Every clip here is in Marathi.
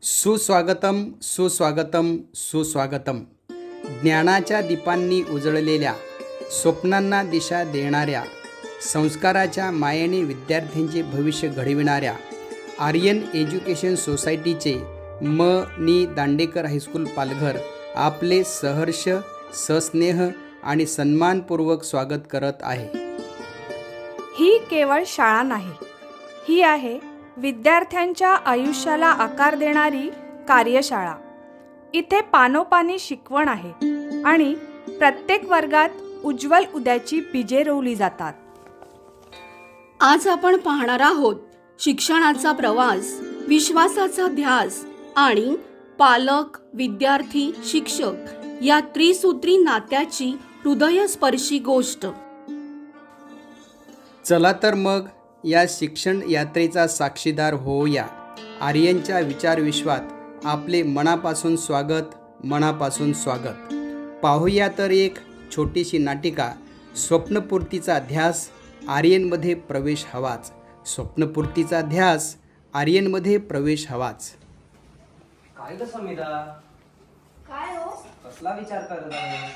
सुस्वागतम सुस्वागतम सुस्वागतम. ज्ञानाच्या दीपांनी उजळलेल्या, स्वप्नांना दिशा देणाऱ्या, संस्काराच्या मायेने विद्यार्थ्यांचे भविष्य घडविणाऱ्या आर्यन एज्युकेशन सोसायटीचे नि दांडेकर हायस्कूल पालघर आपले सहर्ष, सस्नेह आणि सन्मानपूर्वक स्वागत करत आहे. ही केवळ शाळा नाही, ही आहे विद्यार्थ्यांच्या आयुष्याला आकार देणारी कार्यशाळा. इथे पानोपानी शिकवण आहे आणि प्रत्येक वर्गात उज्ज्वल उद्याची बीजे रोवली जातात. आज आपण पाहणार आहोत शिक्षणाचा प्रवास, विश्वासाचा ध्यास आणि पालक, विद्यार्थी, शिक्षक या त्रिसूत्री नात्याची हृदयस्पर्शी गोष्ट. चला तर मग या शिक्षण यात्रेचा साक्षीदार होऊया. आर्यनच्या विचारविश्वात आपले मनापासून स्वागत, मनापासून स्वागत. पाहूया तर एक छोटीशी नाटिका, स्वप्नपूर्तीचा ध्यास, आर्यनमध्ये प्रवेश हवाच. स्वप्नपूर्तीचा ध्यास, आर्यनमध्ये प्रवेश हवाच. काय ग समिधा, काय हो? कसला विचार करत आहे?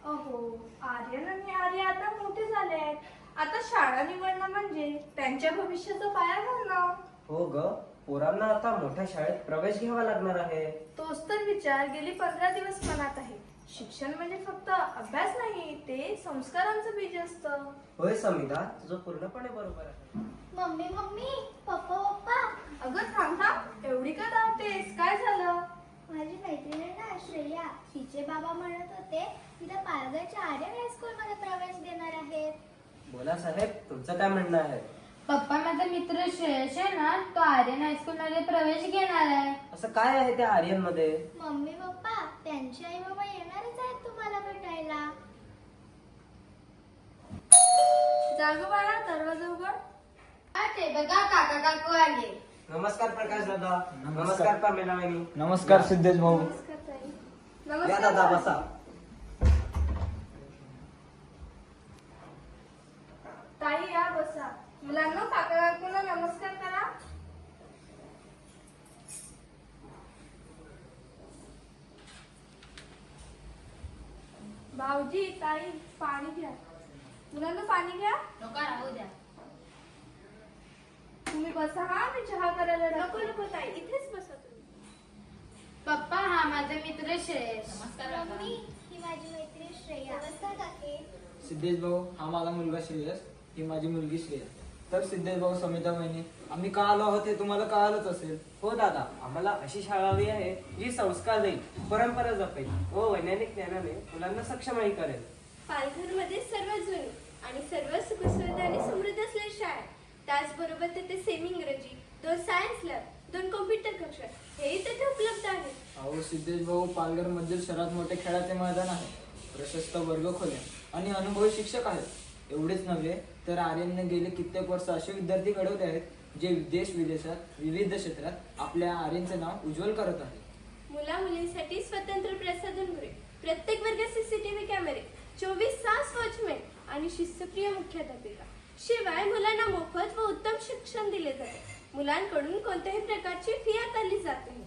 अहो, आर्यन आणि आर्य आता मोठे झाले. आता शाळा निवडणं म्हणजे त्यांच्या भविष्याचा पाया घालणं. हो ग, पोरांना आता मोठ्या शाळेत प्रवेश घ्यावा लागणार आहे. तोच तर विचार गेली 15 दिवस मनात आहे. शिक्षण म्हणजे फक्त अभ्यास नाही, ते संस्कारांचं बीज असतं. होय समिधा, तुझं पूर्णपणे बरोबर आहे. मम्मी मम्मी, पप्पा पप्पा. अगं थांब थांब, एवढी का धावतेस? काय झालं? माझी मैत्रीण आहे ना श्रेया, तिचे बाबा म्हणत होते तिला पालघरच्या आर्यन हायस्कूल मध्ये प्रवेश देणार आहेत. बोला साहेब, तुमचं काय म्हणणं आहे? पप्पा, माझा मित्र श्रेयश आहे ना, तो आर्यन हायस्कूल मध्ये प्रवेश घेणार आहे. असं काय आहे त्या आर्यन मध्ये? मम्मी पप्पा, त्यांचे आई बाबा येणारच आहेत तुम्हाला भेटायला. जागो बाळा, दरवाजा उघड. ते बघा, काका काकू आले. नमस्कार प्रकाश दादा. नमस्कार पामेला वहिनी. नमस्कार सिद्धेश भाऊ. नमस्कार ताई. या नमस्कार दादा, बाळा. बसा. ताई या, बसा. मुलांना काका काकूंना नमस्कार करा. भाऊजी, ताई, पाणी घ्या. मुलांना पाणी घ्या. नका राहू द्या. तुम्ही बसा. हा, मी चहा करायला. नको नको ताई, इथेच बसा तुम्ही. पप्पा, हा माझा मित्र श्रेयश. मम्मी, ही माझी मैत्रीण श्रेया. नमस्कार काकी. सिद्धेश भाऊ, हा माझा मुलगा श्रेयस, ही माझी मुलगी श्रेया. तर सिद्धेश भाऊ, समिता वहिनी, आम्ही का आलो आहोत हे तुम्हाला कळालंच असेल. हो दादा, आम्हाला अशी शाळा हवी आहे जी संस्कार देईल, परंपरा जपेल व वैज्ञानिक ज्ञानाने मुलांना सक्षमही करेल. पालघरमध्ये सर्व जुनी आणि सर्व सुखसुविधाने समृद्ध असलेली शाळा आहे. त्याचबरोबर तेथे सेमी इंग्रजी, 2 सायन्स लॅब, 2 कॉम्प्युटर कक्ष हेही तेथे उपलब्ध आहेत. अहो सिद्धेश भाऊ, पालघर मधील सर्वात मोठे खेळाचे मैदान आहे, प्रशस्त वर्गखोल्या आणि अनुभवी शिक्षक आहेत. एवढेच नव्हे तर आर्यनने गेले कित्येक वर्ष असे विद्यार्थी घडवले आहेत जे देश विदेशात विविध क्षेत्रात आपल्या आर्यनचे नाव उज्ज्वल करत आहेत. मुला मुलींसाठी स्वतंत्र प्रसाधनगृहे, प्रत्येक वर्गात सीसीटीव्ही कॅमेरे, 24 तास वॉचमॅन आणि शिस्तप्रिय मुख्याध्यापिका. शिवाय मुलांना मोफत व उत्तम शिक्षण दिले जाते. मुलांकडून कोणत्याही प्रकारची फी आकारली जात नाही.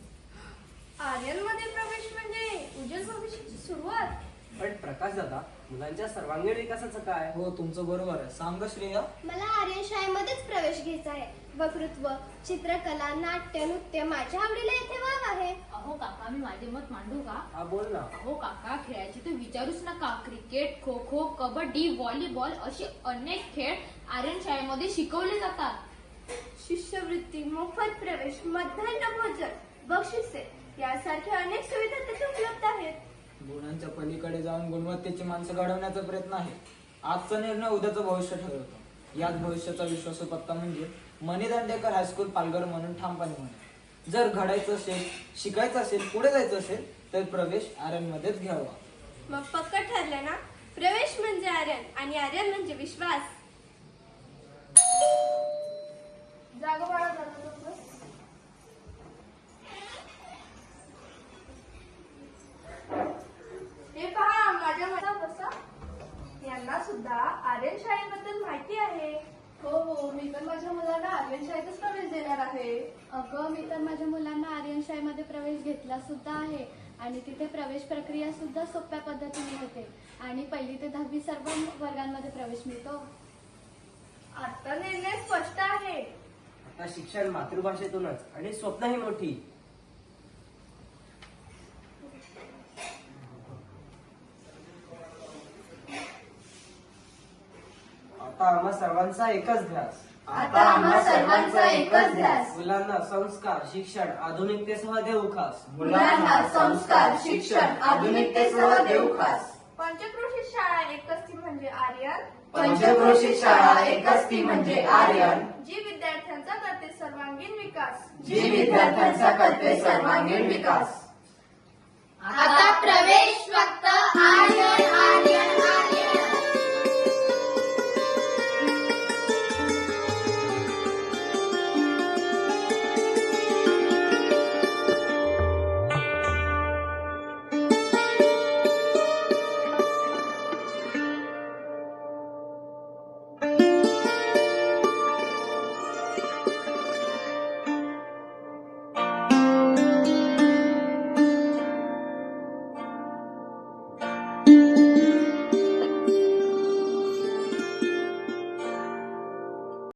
आर्यन मध्ये प्रवेश म्हणजे उज्ज्वल भविष्याची सुरुवात. पण प्रकाश दादा, मुलांच्या सर्वांगीण विकासाचं काय? हो, तुमचं बरोबर आहे. सांग श्रेया. मला आर्यन शाळेमध्येच प्रवेश घ्यायचा आहे. वक्तृत्व, चित्रकला, नाट्य, नृत्य माझ्या आवडीला येथे वाव आहे. अहो काका, मी माझे मत मांडू का? हा, बोल ना. अहो काका, खेळाची तर विचारूच नका. क्रिकेट, खो खो, कबड्डी, व्हॉलीबॉल असे अनेक खेळ आर्यन शाळेमध्ये शिकवले जातात. शिष्यवृत्ती, मोफत प्रवेश, मध्यान्ह भोजन, बक्षिसे यासारख्या अनेक सुविधा तिथे उपलब्ध आहेत. गुणांच्या पलीकडे जाऊन गुणवत्तेची माणसं घडवण्याचा प्रयत्न आहे. आजचा निर्णय उद्याचं भविष्य ठरवतो. याच भविष्याचा विश्वासू पत्ता म्हणजे मनी दांडेकर हायस्कूल पालघर म्हणून ठामपणे म्हणा. जर घडायचं असेल, शिकायचं असेल, पुढे जायचं असेल तर प्रवेश आर्यन मध्येच घ्यावा. मग पक्का ठरलं ना? प्रवेश म्हणजे आर्यन आणि आर्यन म्हणजे विश्वास. जागो बाळा, दरवाजा उघड. हे पहा, माझ्या मनात बसा. यांना सुद्धा आर्यन शाळेबद्दल माहिती आहे. हो हो, मी पण माझ्या मुलाला आर्यन शाळेतच प्रवेश देणार आहे. अगं, मी तर माझ्या मुलांना आर्यन शाळेमध्ये प्रवेश घेतला सुद्धा आहे आणि तिथे प्रवेश प्रक्रिया सुद्धा सोप्या पद्धतीने होते आणि 1ली ते 10वी सर्व वर्गांमध्ये प्रवेश मिळतो. आता निर्णय स्पष्ट आहे. आता शिक्षण मातृभाषेतूनच आणि स्वप्नही मोठी. आता आम्हा सर्वांचा एकच ध्यास. मुलांना संस्कार शिक्षण आधुनिकतेसह देऊ खास. पंचक्रोशीत शाळा एकच ती म्हणजे आर्यन. जी विद्यार्थ्यांचा करते सर्वांगीण विकास. आता प्रवेश फक्त आर्यन